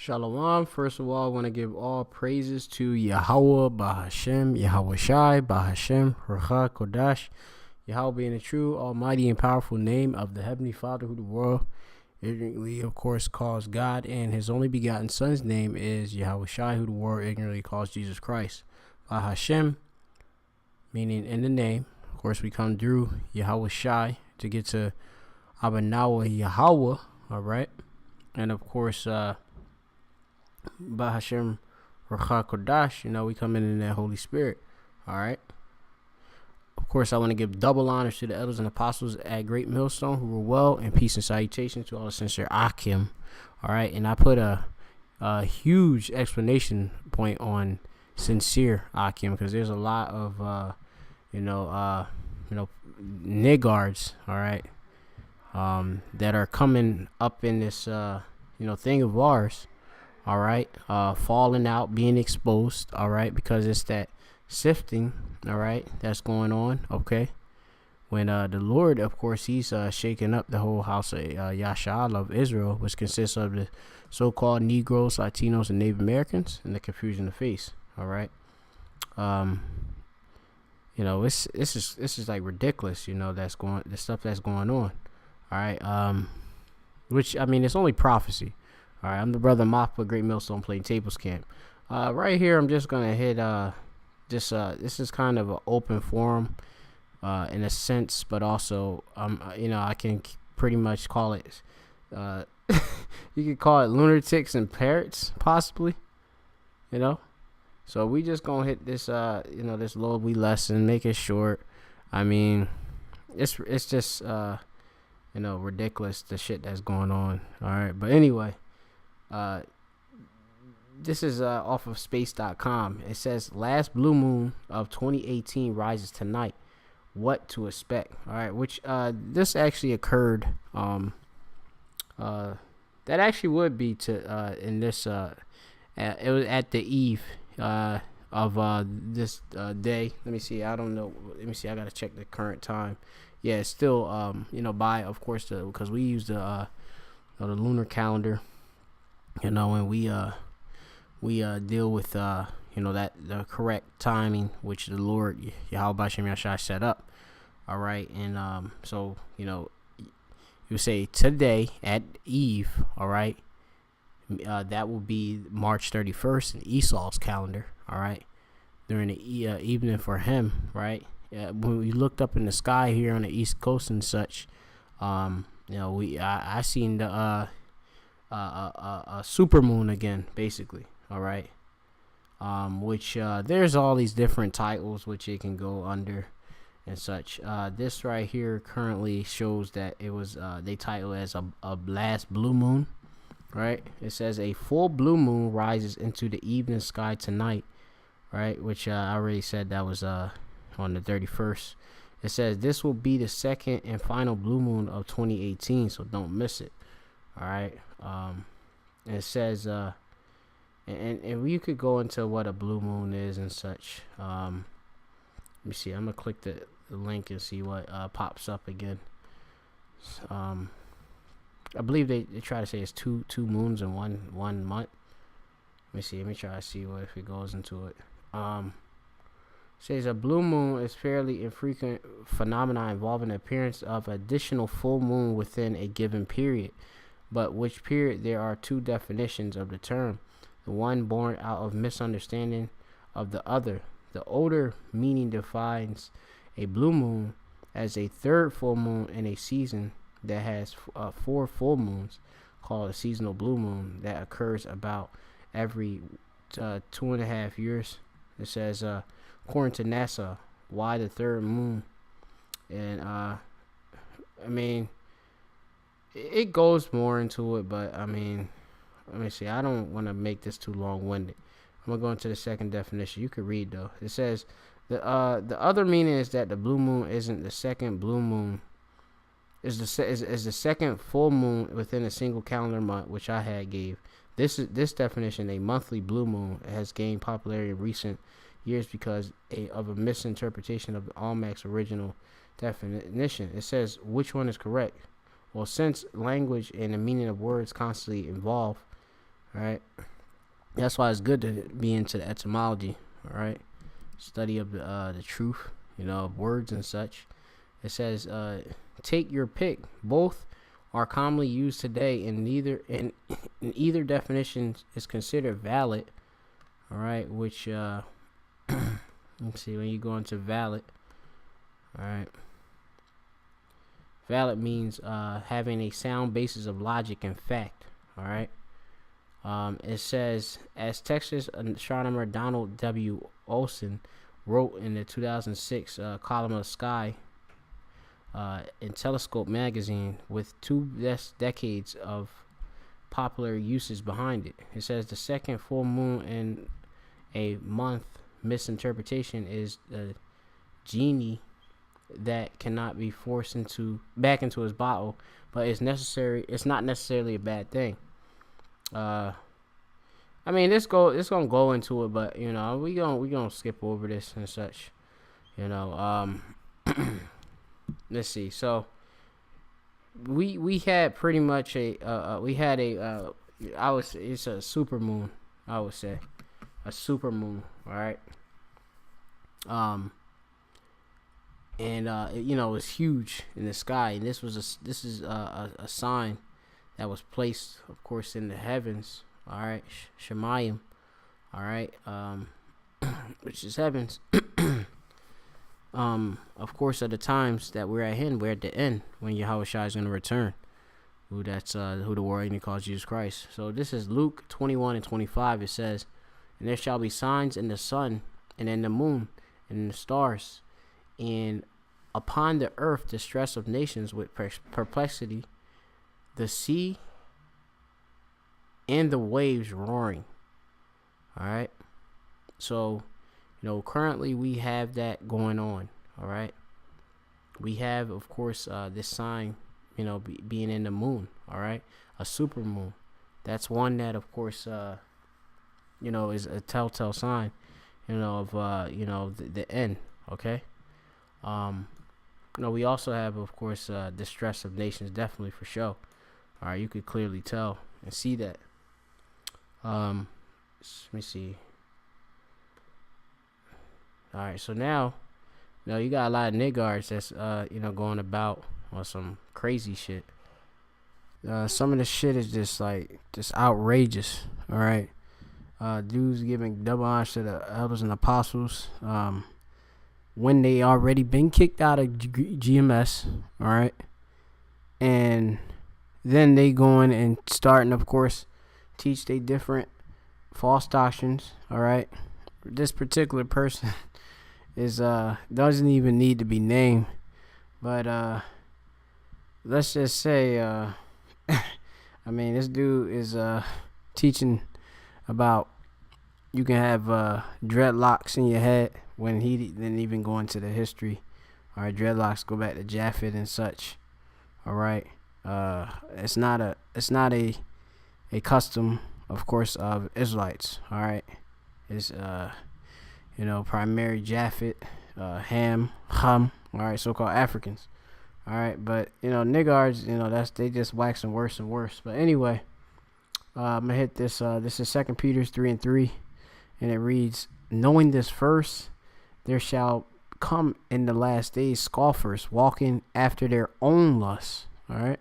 Shalom. First of all, I want to give all praises to Yahweh, Bahashem, Yahweh Shai, Bahashem, Racha Kodash, Yahweh being the true, almighty, and powerful name of the Heavenly Father who the world ignorantly, of course, calls God, and his only begotten Son's name is Yahweh Shai, who the world ignorantly calls Jesus Christ. Bahashem, meaning in the name. Of course, we come through Yahweh Shai to get to Abanawa Yahweh, all right? And of course, Bahashem Racha Kodash, we come in that Holy Spirit. All right. Of course, I want to give double honors to the elders and apostles at Great Millstone who were well, and peace and salutation to all the sincere Akim. All right. And I put a huge explanation point on sincere Akim because there's a lot of, niggards, all right, that are coming up in this, thing of ours. All right, falling out, being exposed. All right, because it's that sifting. All right, that's going on. Okay, when the Lord, of course, he's shaking up the whole house of Yasha'Allah of Israel, which consists of the so-called Negroes, Latinos, and Native Americans, and the confusion of faith. All right, this is like ridiculous. The stuff that's going on. All right, which it's only prophecy. All right, I'm the brother Mop with Great Millstone playing tables camp. Right here, I'm just gonna hit this is kind of an open forum, in a sense, but also I can pretty much call it you could call it lunatics and parrots, possibly. So we just gonna hit this this little wee lesson, make it short. It's just ridiculous, the shit that's going on. All right, but anyway. This is off of space.com. It says last blue moon of 2018 rises tonight. What to expect? All right, which this actually occurred. That actually would be to in this it was at the eve of this day. Let me see. I don't know. Let me see. I gotta check the current time. Yeah, it's still by, of course, because we use the lunar calendar. And we deal with that the correct timing which the Lord Yahweh Bashem Yashai set up. All right, and so you say today at eve. All right, that will be March 31st in Esau's calendar. All right, during the evening for him. Right, when we looked up in the sky here on the East Coast and such, I seen the a super moon again, basically. All right, which there's all these different titles which it can go under and such. This right here currently shows that it was they title it as a last blue moon. Right, it says a full blue moon rises into the evening sky tonight. Right, which I already said that was on the 31st. It says this will be the second and final blue moon of 2018, so don't miss it. All right. It says and we could go into what a blue moon is and such. Let me see. I'm gonna click the link and see what pops up again. I believe they try to say it's two moons in one month. Let me see. Let me try to see what if it goes into it. Says a blue moon is fairly infrequent phenomenon involving the appearance of additional full moon within a given period. But which period, there are two definitions of the term, the one born out of misunderstanding of the other. The older meaning defines a blue moon as a third full moon in a season that has 4 full moons, called a seasonal blue moon, that occurs about every 2.5 years. It says, according to NASA, why the third moon? And it goes more into it, but let me see. I don't want to make this too long-winded. I'm gonna go into the second definition. You can read though. It says the other meaning is that the blue moon isn't the second blue moon. Is the second full moon within a single calendar month, which I had gave. This definition, a monthly blue moon, has gained popularity in recent years because of a misinterpretation of the Almac's original definition. It says which one is correct. Well, since language and the meaning of words constantly evolve, All right. That's why it's good to be into the etymology. All right. Study of the truth, of words and such. It says, take your pick. Both are commonly used today, and neither in either definition is considered valid. All right, which let's see, when you go into valid. All right, valid means having a sound basis of logic and fact. All right. It says, as Texas astronomer Donald W. Olson wrote in the 2006 column of Sky in Telescope magazine, with 2 decades of popular uses behind it. It says the second full moon in a month misinterpretation is a genie that cannot be forced back into his bottle, but it's not necessarily a bad thing. I mean, it's gonna go into it, but we gonna skip over this and such. Let's see. So we had pretty much it's a super moon. I would say a super moon. All right. And it was huge in the sky, and this is a sign that was placed, of course, in the heavens. All right, Shemayim. All right, which is heavens. Of course, at the times that we're at the end when Yahweh Shai is going to return. Who the world even calls Jesus Christ. So this is Luke 21 and 25. It says, and there shall be signs in the sun and in the moon and in the stars, and upon the earth distress of nations with perplexity, the sea and the waves roaring. All right. So, currently we have that going on. All right. We have, of course, this sign, being in the moon. All right. A super moon. That's one that, of course, is a telltale sign, of, the end. Okay. We also have, of course, distress of nations, definitely for sure. All right. You could clearly tell and see that. Let me see. All right, so now, you got a lot of niggards that's, going about on some crazy shit. Some of the shit is just outrageous. All right, dudes giving double honors to the elders and apostles, when they already been kicked out of GMS. All right, and then they going and starting, of course, teach they different false doctrines. All right, this particular person is doesn't even need to be named, but let's just say I mean, this dude is teaching about you can have dreadlocks in your head, when he didn't even go into the history. All right, dreadlocks go back to Japhet and such. All right, it's not a custom, of course, of Israelites. All right, it's primary Japhet, Ham, All right, so-called Africans. All right, but niggards, they just waxing worse and worse. But anyway, I'm gonna hit this. This is 2 Peter 3:3, and it reads, knowing this first, there shall come in the last days scoffers, walking after their own lusts. All right.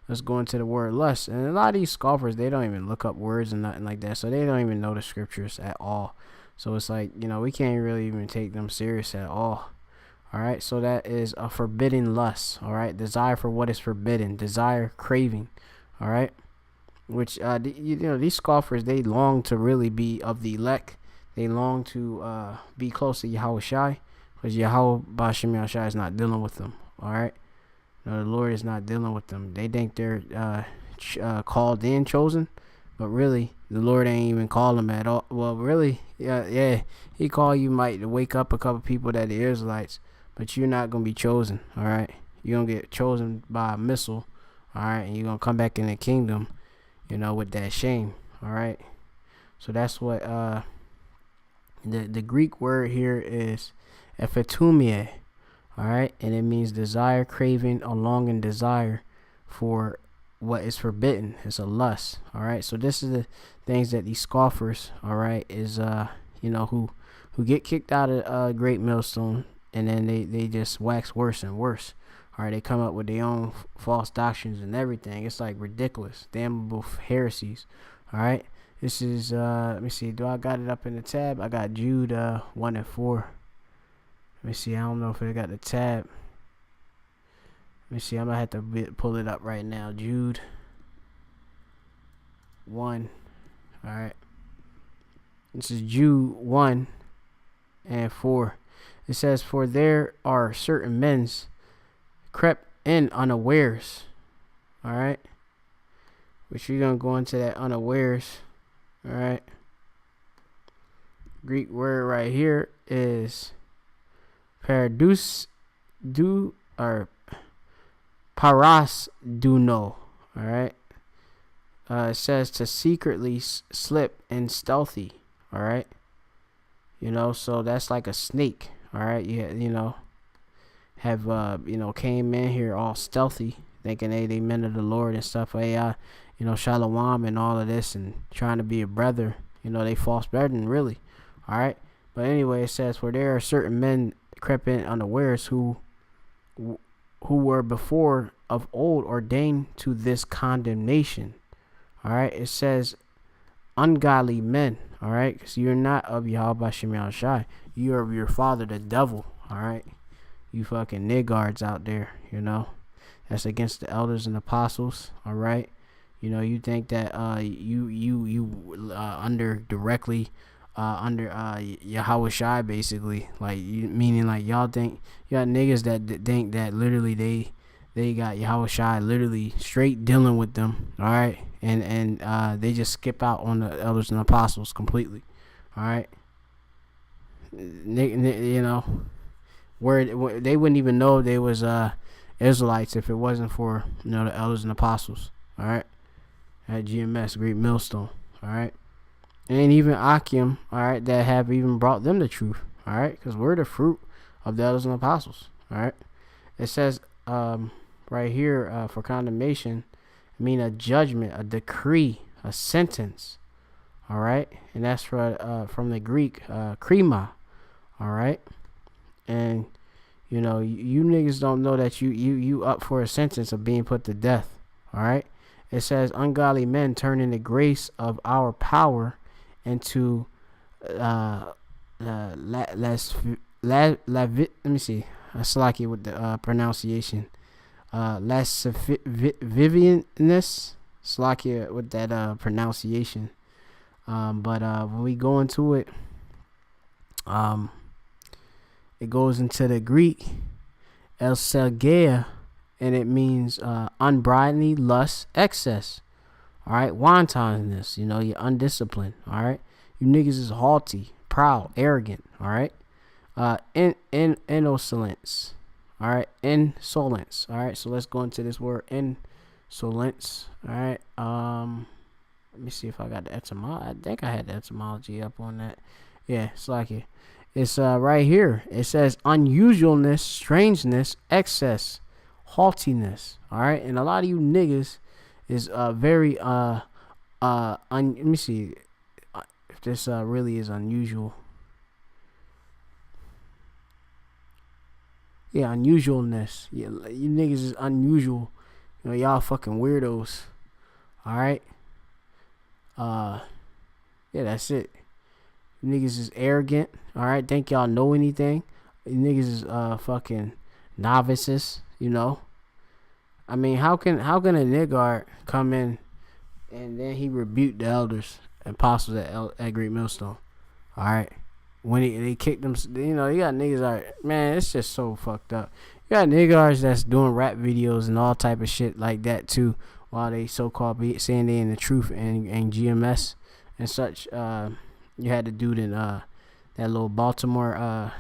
Let's go into the word lust. And a lot of these scoffers, they don't even look up words and nothing like that. So they don't even know the scriptures at all. So it's like, we can't really even take them serious at all. All right. So that is a forbidden lust. All right. Desire for what is forbidden. Desire, craving. All right. Which, these scoffers, they long to really be of the elect. They long to be close to Yahweh Shai. Because Yahweh Bashim Shai is not dealing with them. All right. No, the Lord is not dealing with them. They think they're called and chosen, but really, the Lord ain't even call them at all. Well, really, yeah, He call you might to wake up a couple people that are Israelites, but you're not gonna be chosen. All right, you're gonna get chosen by a missile. All right, and you're gonna come back in the kingdom, with that shame. All right, so that's what the Greek word here is ephetumia. All right, and it means desire, craving, a longing desire for what is forbidden. It's a lust. All right. So this is the things that these scoffers, all right, is who get kicked out of Great Millstone, and then they just wax worse and worse. All right, they come up with their own false doctrines and everything. It's like ridiculous, damnable heresies. All right, this is let me see. Do I got it up in the tab? I got Jude 1 and 4. Let me see. I don't know if I got the tab. Let me see. I'm gonna have to pull it up right now. Jude 1. All right. This is Jude 1 and 4. It says, "For there are certain men's crept in unawares." All right. Which you're gonna go into that unawares. All right. Greek word right here is paradus do or paras duno. All right. It says to secretly slip and stealthy. All right. So that's like a snake. All right. Have came in here all stealthy, thinking they men of the Lord and stuff. Hey, shalom and all of this, and trying to be a brother. They false brethren, really. All right. But anyway, it says, "For there are certain men crept in unawares who were before of old ordained to this condemnation." All right. It says ungodly men. All right. Because you're not of Yahweh Shem Shai. You are of your father, the devil. All right. You fucking niggards out there. That's against the elders and apostles. All right. You think that you under directly under Yahweh Shai, basically, like meaning like y'all think you got niggas that think that literally they got Yahweh Shai literally straight dealing with them. All right. And they just skip out on the elders and apostles completely. All right. Where they wouldn't even know they was Israelites if it wasn't for the elders and apostles. All right. At GMS, Great Millstone. All right. And even Akim, all right, that have even brought them the truth. All right. Because we're the fruit of the elders and apostles. All right. It says right here for condemnation, a judgment, a decree, a sentence. All right. And that's from the Greek krima. All right. And you niggas don't know that you up for a sentence of being put to death. All right. It says ungodly men turning the grace of our power into let me see. Slaki with the pronunciation. Lascivious. Slaki with that pronunciation. But when we go into it, it goes into the Greek elselgeia, and it means unbridled lust, excess. All right, wantonness. You're undisciplined. All right, you niggas is haughty, proud, arrogant. All right, insolence. All right, insolence. All right, so let's go into this word insolence. All right, let me see if I got the etymology. I think I had the etymology up on that. Yeah, it's like it. It's right here. It says unusualness, strangeness, excess, haughtiness. All right, and a lot of you niggas is very let me see if this really is unusual. Yeah, unusualness. Yeah, you niggas is unusual. Y'all fucking weirdos. All right. Yeah, that's it. You niggas is arrogant. All right, think y'all know anything. You niggas is fucking novices. How can a niggard come in and then he rebuked the elders and apostles at Great Millstone? All right, when they kicked them, you got niggas out. Man, it's just so fucked up. You got niggards that's doing rap videos and all type of shit like that too, while they so-called saying they in the truth and GMS and such. You had the dude in that little Baltimore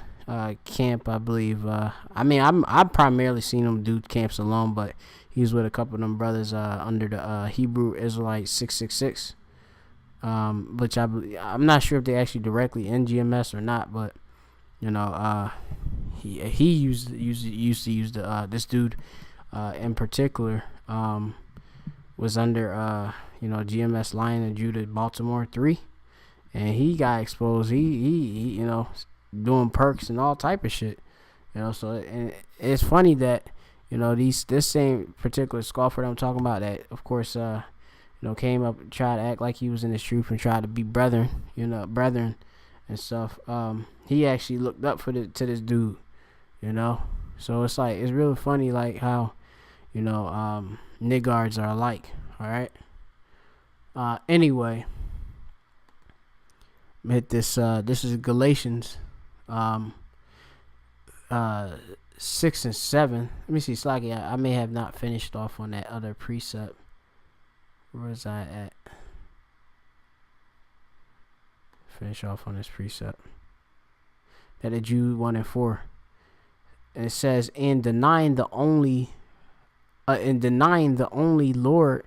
camp, I believe. I've primarily seen him do camps alone, but he was with a couple of them brothers under the Hebrew Israelite 666. Which I'm not sure if they actually directly in GMS or not, but he used to use the this dude in particular was under GMS Lion of Judah Baltimore 3, and he got exposed. He doing perks and all type of shit. So and it's funny that this same particular scoffer that I'm talking about, that of course came up and tried to act like he was in the truth and tried to be brethren and stuff. He actually looked up to this dude, so it's like, it's really funny, like how niggards are alike. All right. Anyway, hit this. This is Galatians 6 and 7. Let me see, Slacky. I may have not finished off on that other precept. Where was I at? Finish off on this precept. That is Jude 1 and 4. And it says, in denying the only Lord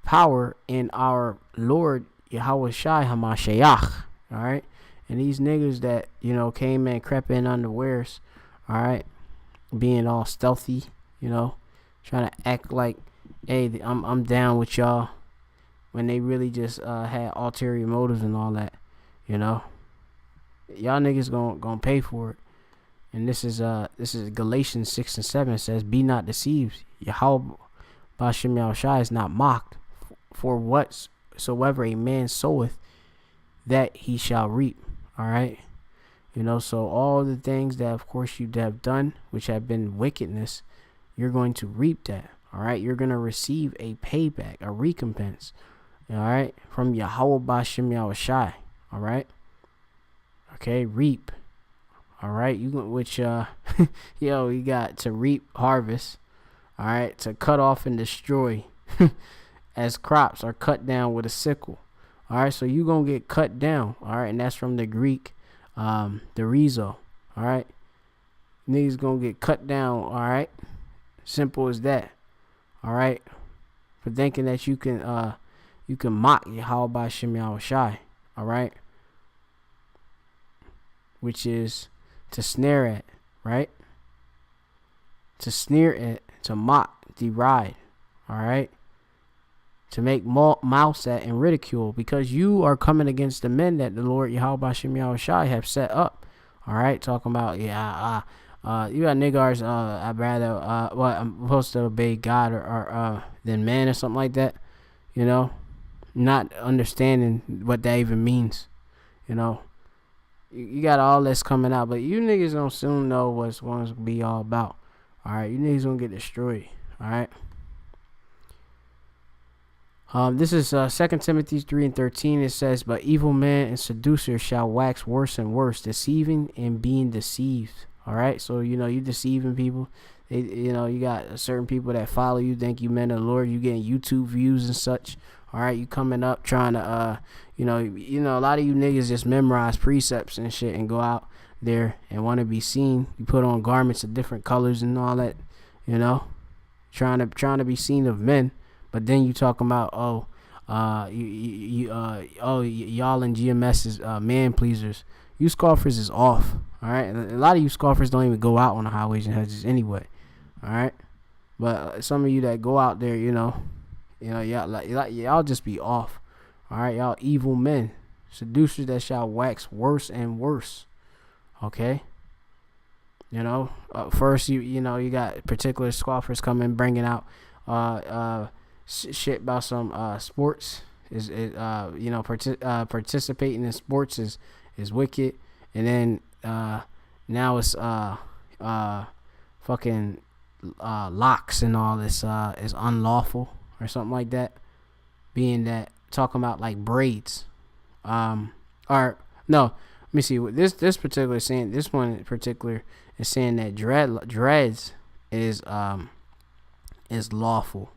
power in our Lord Yahweh Shai Hamashiach. All right. And these niggas that, came and crept in unawares, all right, being all stealthy, trying to act like, hey, I'm down with y'all, when they really just had ulterior motives and all that, y'all niggas gonna pay for it. And this is Galatians 6 and 7. It says, be not deceived, Yahweh Bashem Yahushai is not mocked, for whatsoever a man soweth, that he shall reap. All right. So all the things that of course you have done, which have been wickedness, you're going to reap that. All right. You're going to receive a payback, a recompense. All right. From Yahweh Bashem Yahushai. All right. Okay. Reap. All right. You got to reap, harvest. All right. To cut off and destroy as crops are cut down with a sickle. All right, so you're going to get cut down. All right, and that's from the Greek, the Rizzo. All right, niggas going to get cut down. All right, simple as that. All right, for thinking that you can mock Yahweh Bashem Yahushai. All right, which is to snare at, right? To sneer at, to mock, deride. All right. To make mouths at and ridicule, because you are coming against the men that the Lord Yahweh Bashem Yahushai have set up. All right, talking about you got niggers. I'd rather I'm supposed to obey God or than man or something like that. Not understanding what that even means. You got all this coming out, but you niggas gonna soon know what's going to be all about. All right, you niggas gonna get destroyed. All right. This is 2 Timothy 3 and 13. It says, but evil men and seducers shall wax worse and worse, deceiving and being deceived. All right. So, you deceiving people. You got certain people that follow you, think you men of the Lord. You getting YouTube views and such. All right. You coming up trying to, a lot of you niggas just memorize precepts and shit and go out there and want to be seen. You put on garments of different colors and all that, trying to be seen of men. But then you talking about, y'all in GMS is man pleasers. You scoffers is off. All right, and a lot of you scoffers don't even go out on the highways and hedges anyway. All right, but some of you that go out there, y'all just be off. All right, y'all evil men, seducers that shall wax worse and worse. Okay. First you got particular scoffers coming bringing out shit about some sports participating in sports is wicked, and then now it's fucking locks and all this is unlawful or something like that, being that talking about like braids or no, let me see what this particular saying. This one in particular is saying that dreads is lawful.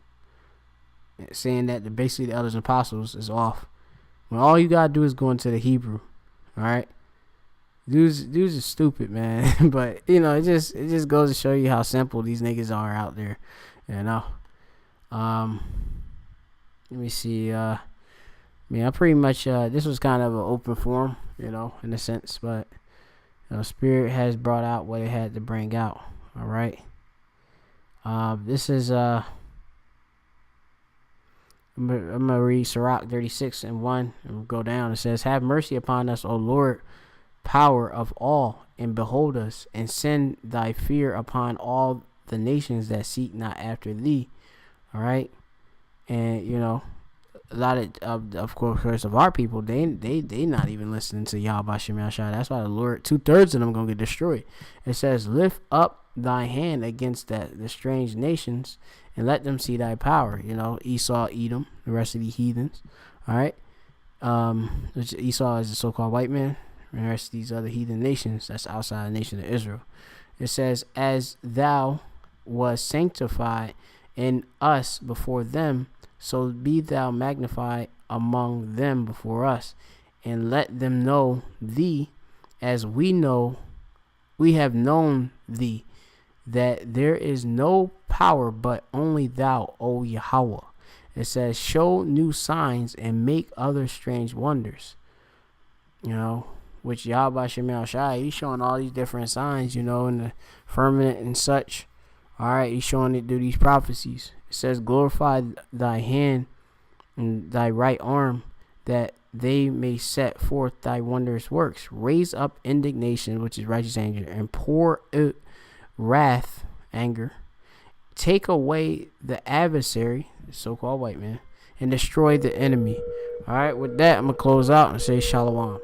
Saying that basically the elders and apostles is off. When all you gotta do is go into the Hebrew. All right, dudes are stupid, man. But it just goes to show you how simple these niggas are out there. Let me see. I pretty much this was kind of an open forum, in a sense, but Spirit has brought out what it had to bring out. All right. This is I'm gonna read Sirach 36:1 and go down. It says, "Have mercy upon us, O Lord, power of all, and behold us, and send thy fear upon all the nations that seek not after thee." All right, and a lot of course of our people, they not even listening to Yahweh Shem Yahshua. That's why the Lord, 2/3 of them gonna get destroyed. It says, "Lift up thy hand against the strange nations, and let them see thy power." Esau, Edom, the rest of the heathens. All right, which Esau is the so-called white man, and the rest of these other heathen nations that's outside the nation of Israel. It says, "As thou was sanctified in us before them, so be thou magnified among them before us, and let them know thee as we have known thee, that there is no power but only thou, O Yahweh." It says, "Show new signs and make other strange wonders." Which Yahweh Shemel Shai, he's showing all these different signs, in the firmament and such. All right, he's showing it through these prophecies. It says, "Glorify thy hand and thy right arm, that they may set forth thy wondrous works. Raise up indignation," which is righteous anger, "and pour out wrath," anger. "Take away the adversary," the so-called white man, "and destroy the enemy." All right, with that, I'm going to close out and say shalom.